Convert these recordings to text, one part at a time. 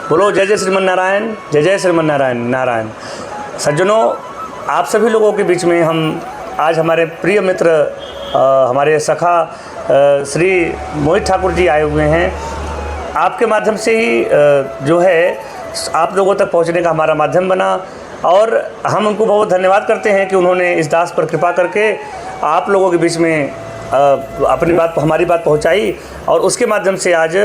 बोलो जय जय श्रीमन नारायण, जय जय श्रीमन नारायण नारायण। सज्जनों, आप सभी लोगों के बीच में हम आज हमारे प्रिय मित्र हमारे सखा श्री मोहित ठाकुर जी आए हुए हैं। आपके माध्यम से ही जो है आप लोगों तक पहुंचने का हमारा माध्यम बना और हम उनको बहुत धन्यवाद करते हैं कि उन्होंने इस दास पर कृपा करके आप लोगों के बीच में अपनी बात हमारी बात पहुंचाई और उसके माध्यम से आज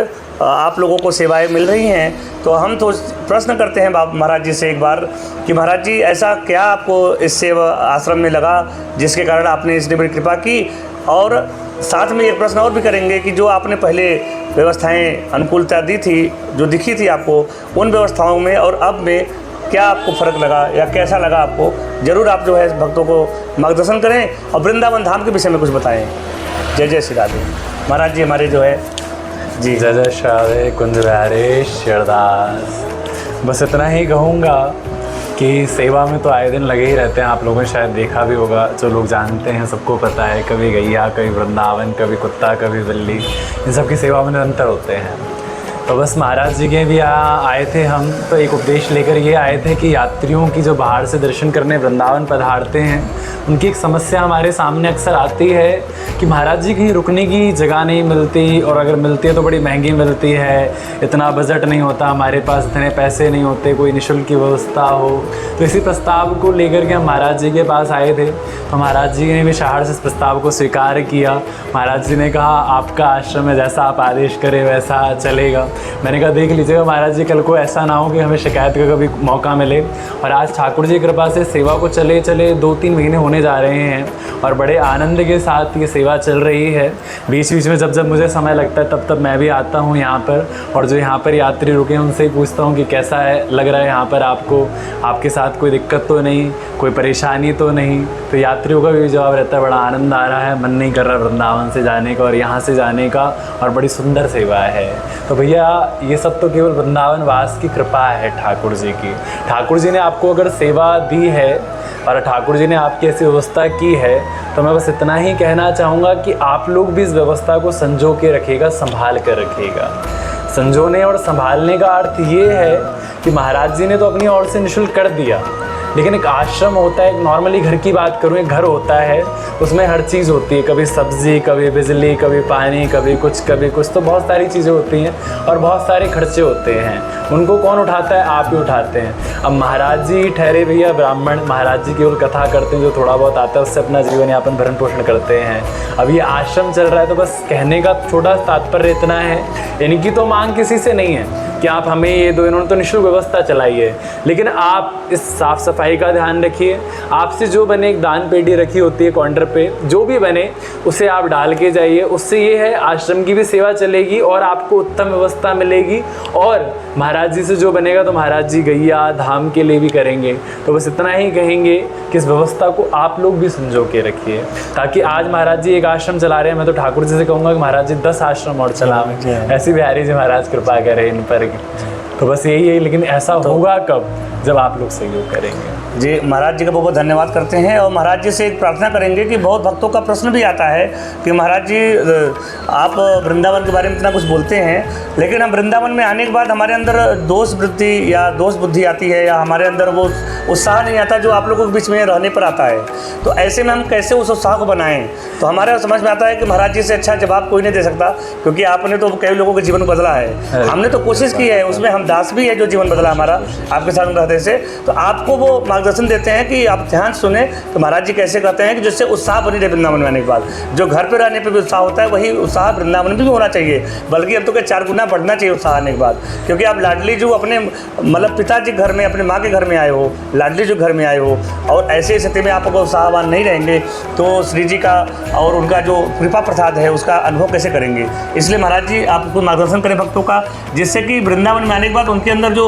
आप लोगों को सेवाएं मिल रही हैं। तो हम तो प्रश्न करते हैं महाराज जी से एक बार कि महाराज जी ऐसा क्या आपको इस सेवा आश्रम में लगा जिसके कारण आपने इतनी बड़ी कृपा की, और साथ में एक प्रश्न और भी करेंगे कि जो आपने पहले व्यवस्थाएं अनुकूलता दी थी, जो दिखी थी आपको, उन व्यवस्थाओं में और अब में क्या आपको फ़र्क लगा या कैसा लगा आपको। ज़रूर आप जो है भक्तों को मार्गदर्शन करें और वृंदावन धाम के विषय में कुछ बताएं। जय जय श्री राधे। महाराज जी हमारे जो है जी जय जय श्री राधे कुंज बिहारी शेरदास। बस इतना ही कहूँगा कि सेवा में तो आए दिन लगे ही रहते हैं। आप लोगों ने शायद देखा भी होगा, जो लोग जानते हैं सबको पता है, कभी गैया, कभी वृंदावन, कभी कुत्ता, कभी बिल्ली, इन सब की सेवा में निरंतर होते हैं। तो बस महाराज जी के भी यहाँ आए थे हम, तो एक उपदेश लेकर ये आए थे कि यात्रियों की जो बाहर से दर्शन करने वृंदावन पधारते हैं, उनकी एक समस्या हमारे सामने अक्सर आती है कि महाराज जी कहीं रुकने की जगह नहीं मिलती, और अगर मिलती है तो बड़ी महंगी मिलती है, इतना बजट नहीं होता हमारे पास, इतने पैसे नहीं होते, कोई निःशुल्क की व्यवस्था हो। तो इसी प्रस्ताव को लेकर के हम महाराज जी के पास आए थे। तो महाराज जी ने भी शाहर से इस प्रस्ताव को स्वीकार किया। महाराज जी ने कहा आपका आश्रम है, जैसा आप आदेश करें वैसा चलेगा। मैंने कहा देख लीजिएगा महाराज जी, कल को ऐसा ना हो कि हमें शिकायत का कभी मौका मिले। और आज ठाकुर जी की कृपा से सेवा को चले 2-3 महीने होने जा रहे हैं और बड़े आनंद के साथ ये सेवा चल रही है। बीच बीच में जब मुझे समय लगता है तब मैं भी आता हूँ यहाँ पर, और जो यहाँ पर यात्री रुके हैं उनसे ही पूछता हूँ कि कैसा है, लग रहा है यहाँ पर आपको, आपके साथ कोई दिक्कत तो नहीं, कोई परेशानी तो नहीं। तो यात्रियों का भी जवाब रहता है बड़ा आनंद आ रहा है, मन नहीं कर रहा वृंदावन से जाने का और यहाँ से जाने का, और बड़ी सुंदर सेवा है। तो भैया ये सब तो केवल वृंदावन वास की कृपा है ठाकुर जी की। ठाकुर जी ने आपको अगर सेवा दी है और ठाकुर जी ने आपकी ऐसी व्यवस्था की है, तो मैं बस इतना ही कहना चाहूँगा कि आप लोग भी इस व्यवस्था को संजो के रखिएगा, संभाल कर रखिएगा। संजोने और संभालने का अर्थ ये है कि महाराज जी ने तो अपनी ओर से निःशुल्क कर दिया, लेकिन एक आश्रम होता है, नॉर्मली घर की बात करूँ, एक घर होता है, उसमें हर चीज़ होती है, कभी सब्ज़ी, कभी बिजली, कभी पानी, कभी कुछ, तो बहुत सारी चीज़ें होती हैं और बहुत सारे खर्चे होते हैं। उनको कौन उठाता है? आप ही उठाते हैं। अब महाराज जी ठहरे भैया ब्राह्मण, महाराज जी केवल कथा करते हैं, जो थोड़ा बहुत आता है उससे अपना जीवन यापन भरण पोषण करते हैं। अब ये आश्रम चल रहा है, तो बस कहने का छोटा तात्पर्य इतना है, इनकी तो मांग किसी से नहीं है कि आप हमें ये दो, इन्होंने तो निःशुल्क व्यवस्था चलाई है, लेकिन आप इस साफ़ सफाई का ध्यान रखिए। आपसे जो बने, एक दान पेटी रखी होती है काउंटर पे, जो भी बने उसे आप डाल के जाइए। उससे ये है आश्रम की भी सेवा चलेगी और आपको उत्तम व्यवस्था मिलेगी, और महाराज जी से जो बनेगा तो महाराज जी गैया धाम के लिए भी करेंगे। तो बस इतना ही कहेंगे कि इस व्यवस्था को आप लोग भी संजो के रखिए, ताकि आज महाराज जी एक आश्रम चला रहे हैं, मैं तो ठाकुर जी से कहूँगा कि महाराज जी 10 आश्रम और चलाएं। ऐसी बिहारी जी महाराज कृपा करें इन पर। तो बस यही है, लेकिन ऐसा होगा कब? जब आप लोग सहयोग करेंगे। जी महाराज जी का बहुत बहुत धन्यवाद करते हैं, और महाराज जी से एक प्रार्थना करेंगे कि बहुत भक्तों का प्रश्न भी आता है कि महाराज जी आप वृंदावन के बारे में इतना कुछ बोलते हैं, लेकिन हम वृंदावन में आने के बाद हमारे अंदर दोष वृत्ति या दोष बुद्धि आती है, या हमारे अंदर वो उत्साह नहीं आता जो आप लोगों के बीच में रहने पर आता है। तो ऐसे में हम कैसे उस उत्साह को बनाएं? तो हमारे समझ में आता है कि महाराज जी से अच्छा जवाब कोई नहीं दे सकता, क्योंकि आपने तो कई लोगों के जीवन बदला है। हमने तो कोशिश की है, उसमें हम दास भी है जो जीवन बदला हमारा आपके साथ रहते से। तो आपको वो मार्गदर्शन देते हैं कि आप ध्यान सुने तो महाराज जी कैसे कहते हैं कि जिससे उत्साह बनी रहे वृंदावन में आने के बाद। जो घर पे रहने पे भी उत्साह होता है, वही उत्साह वृंदावन में भी होना चाहिए, बल्कि अब तो क्या 4 गुना बढ़ना चाहिए उत्साह आने के बाद। क्योंकि आप लाडली जो अपने मतलब पिताजी घर में, अपने माँ के घर में आए हो, लाडली जो घर में आए हो, और ऐसे स्थिति में आप अगर उत्साहवान नहीं रहेंगे तो श्री जी का और उनका जो कृपा प्रसाद है उसका अनुभव कैसे करेंगे। इसलिए महाराज जी आपको मार्गदर्शन करें भक्तों का, जिससे कि वृंदावन में आने के बाद उनके अंदर जो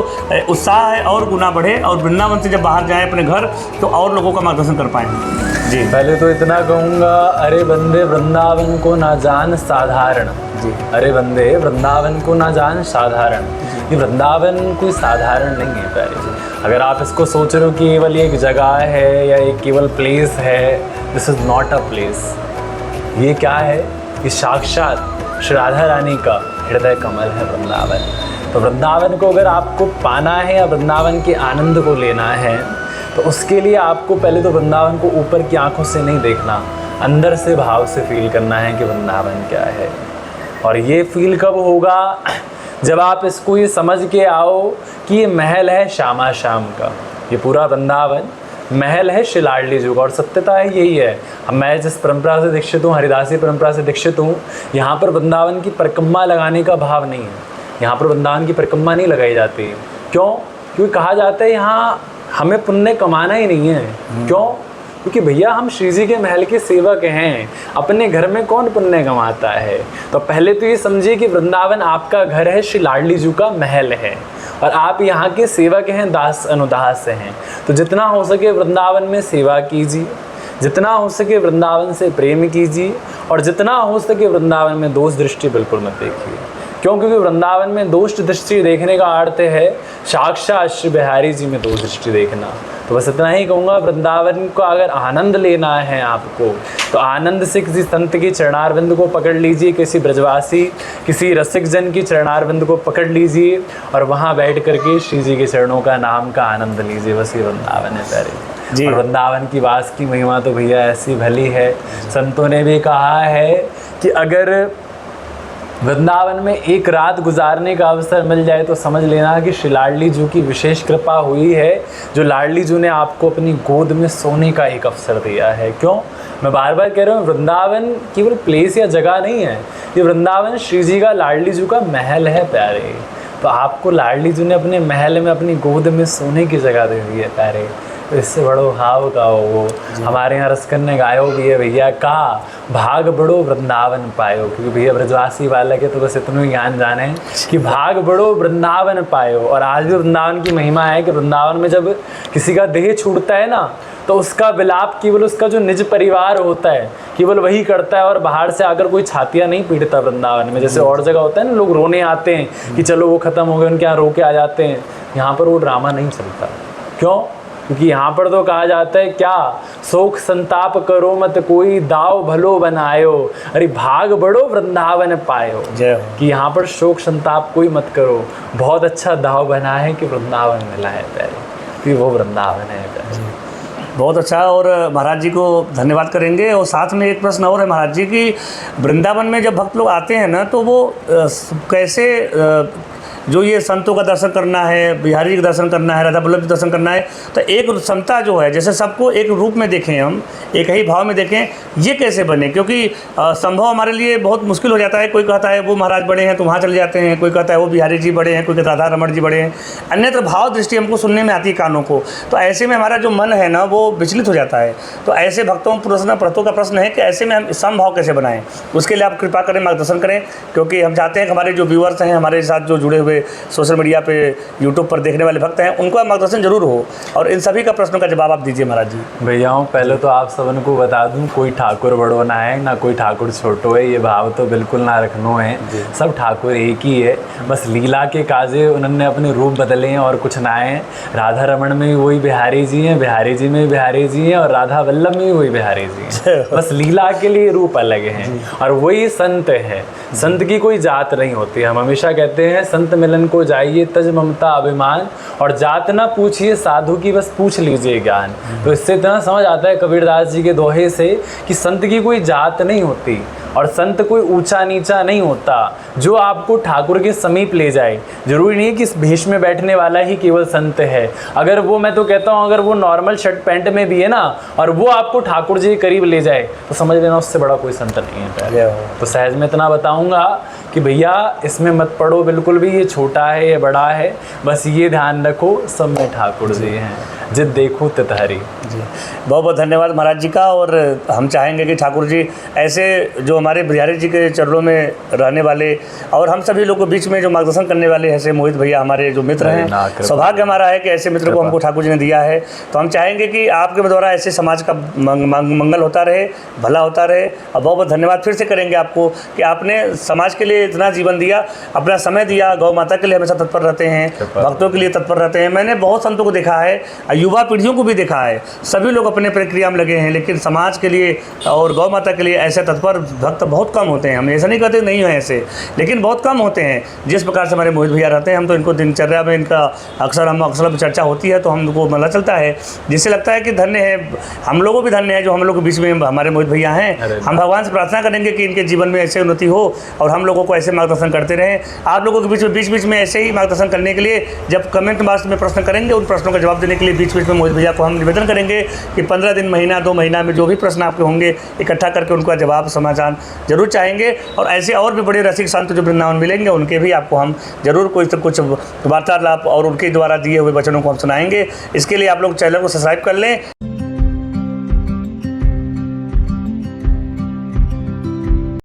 उत्साह है और गुना बढ़े, और वृंदावन से जब बाहर जाएं अपने घर तो और लोगों का मार्गदर्शन कर पाएँ। जी पहले तो इतना कहूँगा, अरे बंदे वृंदावन को ना जान साधारण। जी अरे बंदे वृंदावन को ना जान साधारण। ये वृंदावन कोई साधारण नहीं है प्यारे। अगर आप इसको सोच रहे हो कि केवल एक जगह है या एक केवल प्लेस है, this is not a place. ये क्या है? ये साक्षात श्री राधा रानी का हृदय कमल है वृंदावन। तो वृंदावन को अगर आपको पाना है या वृंदावन के आनंद को लेना है तो उसके लिए आपको पहले तो वृंदावन को ऊपर की आंखों से नहीं देखना, अंदर से भाव से फील करना है कि वृंदावन क्या है। और ये फील कब होगा? जब आप इसको ये समझ के आओ कि ये महल है श्यामा श्याम का, ये पूरा वृंदावन महल है श्री लाडली जी का। और सत्यता है यही है, मैं जिस परंपरा से दीक्षित हूँ, हरिदासी परंपरा से दीक्षित हूँ, यहाँ पर वृंदावन की परिक्रमा लगाने का भाव नहीं है। यहाँ पर वृंदावन की परिक्रमा नहीं लगाई जाती। क्यों? क्योंकि कहा जाता है यहाँ हमें पुण्य कमाना ही नहीं है। क्यों? क्योंकि भैया हम श्री जी के महल के सेवक हैं, अपने घर में कौन पुण्य कमाता है। तो पहले तो ये समझिए कि वृंदावन आपका घर है, श्री लाडली जी का महल है और आप यहाँ के सेवक हैं, दास अनुदास हैं। तो जितना हो सके वृंदावन में सेवा कीजिए, जितना हो सके वृंदावन से प्रेम कीजिए और जितना हो सके वृंदावन में दोष दृष्टि बिल्कुल मत देखिए। क्यों? क्योंकि वृंदावन में दोष दृष्टि देखने का अर्थ है साक्षात श्री बिहारी जी में दोष दृष्टि देखना। तो बस इतना ही कहूँगा, वृंदावन का अगर आनंद लेना है आपको तो आनंद से किसी संत की चरणारविंद को पकड़ लीजिए, किसी ब्रजवासी किसी रसिक जन की चरणारविंद को पकड़ लीजिए और वहाँ बैठ करके श्री जी के चरणों का नाम का आनंद लीजिए। बस ये वृंदावन है प्यारे जी। और वृंदावन की वास की महिमा तो भैया ऐसी भली है, संतों ने भी कहा है कि अगर वृंदावन में एक रात गुजारने का अवसर मिल जाए तो समझ लेना कि श्री लाडली जी की विशेष कृपा हुई है, जो लाडली जी ने आपको अपनी गोद में सोने का एक अवसर दिया है। क्यों? मैं बार बार कह रहा हूँ, वृंदावन केवल प्लेस या जगह नहीं है, ये वृंदावन श्री जी का लाडली जी का महल है प्यारे। तो आपको लाडली जी ने अपने महल में अपनी गोद में सोने की जगह दे दी है प्यारे। तो इससे बड़ो भाव का हो वो। हमारे यहाँ रसकन ने गायो भी है भैया का भाग बड़ो वृंदावन पायो, क्योंकि भैया ब्रजवासी बालक है तो बस इतना ही ज्ञान जाने कि भाग बड़ो वृंदावन पायो। और आज भी वृंदावन की महिमा है कि वृंदावन में जब किसी का देह छूटता है ना तो उसका विलाप केवल उसका जो निज परिवार होता है केवल वही करता है, और बाहर से आकर कोई छातियाँ नहीं पीटता वृंदावन में। जैसे और जगह होता है ना, लोग रोने आते हैं कि चलो वो ख़त्म हो गए, उनके यहाँ रो के आ जाते हैं। यहाँ पर वो ड्रामा नहीं चलता। क्यों? क्योंकि यहाँ पर तो कहा जाता है क्या, शोक संताप करो मत कोई दाव भलो बनायो, अरे भाग बड़ो वृंदावन पायो। कि यहाँ पर शोक संताप कोई मत करो, बहुत अच्छा दाव बना है कि वृंदावन मिला है पहले, कि वो वृंदावन है पहले। बहुत अच्छा। और महाराज जी को धन्यवाद करेंगे। और साथ में एक प्रश्न और है महाराज जी कि वृंदावन में जब भक्त लोग आते हैं ना तो वो कैसे जो ये संतों का दर्शन करना है, बिहारी जी का दर्शन करना है, राधा वल्लभ जी का दर्शन करना है, तो एक क्षमता जो है जैसे सबको एक रूप में देखें, हम एक ही भाव में देखें, ये कैसे बने? क्योंकि संभव हमारे लिए बहुत मुश्किल हो जाता है। कोई कहता है वो महाराज बड़े हैं तो वहाँ चले जाते हैं, कोई कहता है वो बिहारी जी बड़े हैं, कोई कहता है राधा रमण जी बड़े हैं, अन्यत्र भाव दृष्टि हमको सुनने में आती है कानों को। तो ऐसे में हमारा जो मन है ना वो विचलित हो जाता है। तो ऐसे भक्तों प्रश्नों का प्रश्न है कि ऐसे में हम समभाव कैसे बनाएं? उसके लिए आप कृपा करें, मार्गदर्शन करें, क्योंकि हम चाहते हैं कि हमारे जो व्यूअर्स हैं, हमारे साथ जो जुड़े हुए सोशल मीडिया पे यूट्यूब पर देखने वाले भक्त हैं, उनको मार्गदर्शन जरूर हो। और इन सभी का प्रश्नों का जवाब आप दीजिए महाराज जी। भैया पहले तो आप सबन को बता दूं, कोई ठाकुर बड़ो ना है ना कोई ठाकुर छोटो है, ये भाव तो बिल्कुल ना रखनो है। सब ठाकुर एक ही है, बस लीला के काजे उन्होंने अपने रूप बदले हैं और कुछ ना है। राधा रमण में भी वही बिहारी जी हैं, बिहारी जी में भी बिहारी जी हैं, और राधा वल्लभ में भी वही बिहारी जी हैं। बस लीला के लिए रूप अलग हैं और वही संत है। संत की कोई जात नहीं होती। हम हमेशा कहते हैं संत मिलन को जाइए तज ममता अभिमान, और जात ना पूछिए साधु की बस पूछ लीजिए ज्ञान। तो इससे इतना समझ आता है कबीरदास जी के दोहे से कि संत की कोई जात नहीं होती और संत कोई ऊंचा नीचा नहीं होता, जो आपको ठाकुर के समीप ले जाए। जरूरी नहीं है कि इस भेष में बैठने वाला ही केवल संत है। अगर वो, मैं तो कहता हूँ, अगर वो नॉर्मल शर्ट पैंट में भी है ना और वो आपको ठाकुर जी के करीब ले जाए तो समझ लेना उससे बड़ा कोई संत नहीं है। तो सहज में इतना बताऊँगा कि भैया इसमें मत पड़ो बिल्कुल भी, ये छोटा है ये बड़ा है, बस ये ध्यान रखो सब में ठाकुर जी हैं, जित देखो तित हरि जी। बहुत बहुत धन्यवाद महाराज जी का। और हम चाहेंगे कि ठाकुर जी ऐसे जो हमारे बिहारी जी के चरणों में रहने वाले और हम सभी लोगों के बीच में जो मार्गदर्शन करने वाले ऐसे मोहित भैया हमारे जो मित्र हैं, सौभाग्य हमारा है कि ऐसे मित्र को हमको ठाकुर जी ने दिया है। तो हम चाहेंगे कि आपके द्वारा ऐसे समाज का मंगल होता रहे, भला होता रहे। और बहुत बहुत धन्यवाद फिर से करेंगे आपको कि आपने समाज के लिए इतना जीवन दिया, अपना समय दिया, गौ माता के लिए हमेशा तत्पर रहते हैं, भक्तों के लिए तत्पर रहते हैं। मैंने बहुत संतों को देखा है युवा पीढ़ियों को भी देखा है, सभी लोग अपने प्रक्रिया में लगे हैं, लेकिन समाज के लिए और गौ माता के लिए ऐसे तत्पर भक्त बहुत कम होते हैं। हम ऐसा नहीं कहते नहीं है ऐसे, लेकिन बहुत कम होते हैं। जिस प्रकार से हमारे मोहित भैया रहते हैं, हम तो इनको दिनचर्या में इनका अक्सर चर्चा होती है तो हमको पता चलता है, जिससे लगता है कि धन्य है, हम लोगों भी धन्य है जो हम लोग के बीच में हमारे मोहित भैया हैं। हम भगवान से प्रार्थना करेंगे कि इनके जीवन में ऐसे उन्नति हो और हम लोगों को ऐसे मार्गदर्शन करते रहें। आप लोगों के बीच में ऐसे ही मार्गदर्शन करने के लिए जब कमेंट बॉक्स में प्रश्न करेंगे, उन प्रश्नों का जवाब देने के लिए बीच में मोहित भैया को हम निवेदन करेंगे कि 15 दिन, महीना, 2 महीना में जो भी प्रश्न आपके होंगे इकट्ठा करके उनका जवाब समाधान जरूर चाहेंगे। और ऐसे और भी बड़े रसिक संत जो वृंदावन मिलेंगे उनके भी आपको हम जरूर कुछ वार्तालाप और उनके द्वारा दिए हुए वचनों को हम सुनाएंगे। इसके लिए आप लोग चैनल को सब्सक्राइब कर लें।